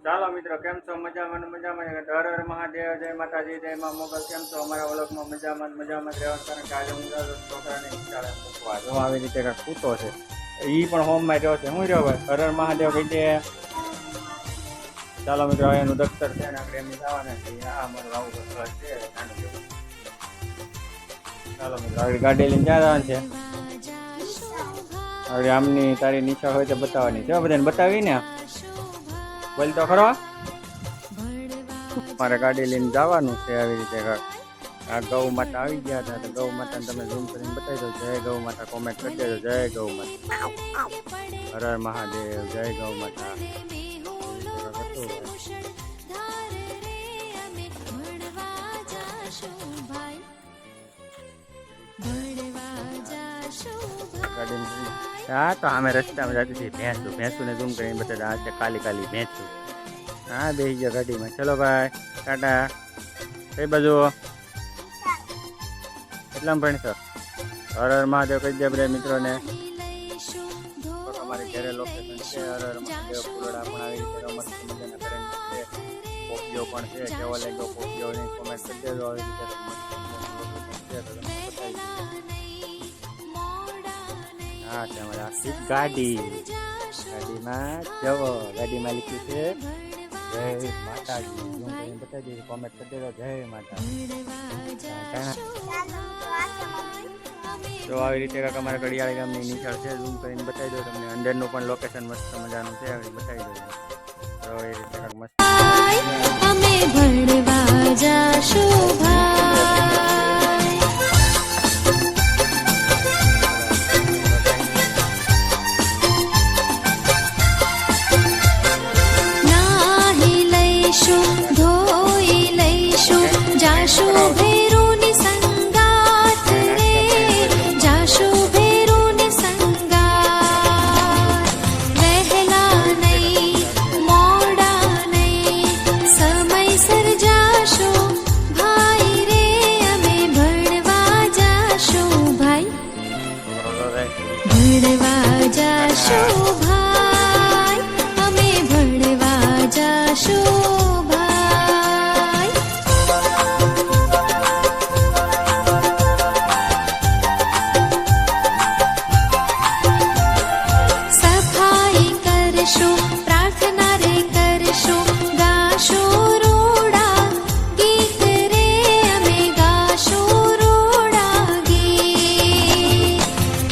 ચાલો મિત્રો, કેમ છો? મજામાં મજામાં. હર હર મહાદેવ, જય માતાજી, જય મા મોગલ. કેમ છો? અમારા વ્લોગમાં મજામાં મજામાં રહેવાનું કારણ કે આજે હું છોકરાને શાળા મૂકવા જો આવી રીતે કાંઈક સૂતો છે. એ પણ હોમમાં રહ્યો છે. હું રહ્યો ભાઈ? હર હર મહાદેવ કહી દે. ચાલો મિત્રો, એનું દફતર છે ને આપણે એમની જવાના છીએ. આ અમારું આવું ઘર છે. ચાલો મિત્રો, આવી ગાડી લઈને ક્યાં જવાનું છે? હવે આમની તારી નિશાળ હોય તો બતાવવાની છે. બધાને બતાવી ને, બોલ તો ખરો. મારે ગાડી લઈને જવાનું છે આવી રીતે. આ ગૌ માતા આવી ગયા હતા તો ગૌ માતાને તમે ઝૂમ કરીને બતાવી દો. જય ગૌ માતા કોમેન્ટ કરી દેજો. જય ગૌ માતા, હર હર મહાદેવ, જય ગૌ માતા. હા તો અમે રસ્તામાં જતી હતી ભેંસું ને ઝૂમ કરીને બતાવી. આ છે કાલી કાલી ભેંસું. હા બેસી ગયો ગાડીમાં. ચલો ભાઈ, ટાટા. કઈ બાજુ કેટલામાં ભણશો? હર હર મહાદેવ કહી દે બધા મિત્રોને. અમારે ઘરે લોકેશન છે હર હર મહાદેવ. ફૂલડા પણ આવી રીતે મસ્ત મજાના કરેલ છે. પોપિયો પણ છે. કેવો લાગ્યો પોપિયો ની કોમેન્ટ કરી દેજો. આવી રીતે હા છે અમારે આખી ગાડીમાં જવો. ગાડીમાં લખ્યું છે જય માતાજી. બતાવી દીધું, કોમેન્ટ કરી દેજો. જય માતા. તો આવી રીતે કાંક અમારે ઘડિયાળી ગામની નિશાળ છે. ઝૂમ કરીને બતાવી દો તમને. અંદરનું પણ લોકેશન મસ્ત મજાનું છે. બતાવી દો. તો એ રીતે કાંક મસ્ત અમે ભણવા જાશું ભાઈ. નાહી લઈશું, ધોઈ લઈશું, જાશું ભેરુની સંગાત રે. જાશું ભેરુની સંગાત. વહેલા નહીં, મોડા નહીં, સમયસર જાશું ભાઈ રે. અમે ભણવા જાશું ભાઈ. ભણવા જાશું ભાઈ. અમે ભણવા જાશું ભાઈ. સફાઈ કરશું, પ્રાર્થના રે કરશું, ગાશું રૂડા ગીત રે. અમે ગાશું રૂડા ગીત.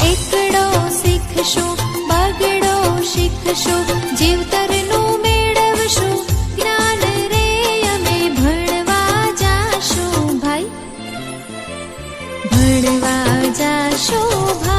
એકડો શીખશું, બગડો શીખશું, જીવતરનું મેળવશું જ્ઞાન રે. અમે ભણવા જાશું ભાઈ. ભણવા જાશું ભાઈ.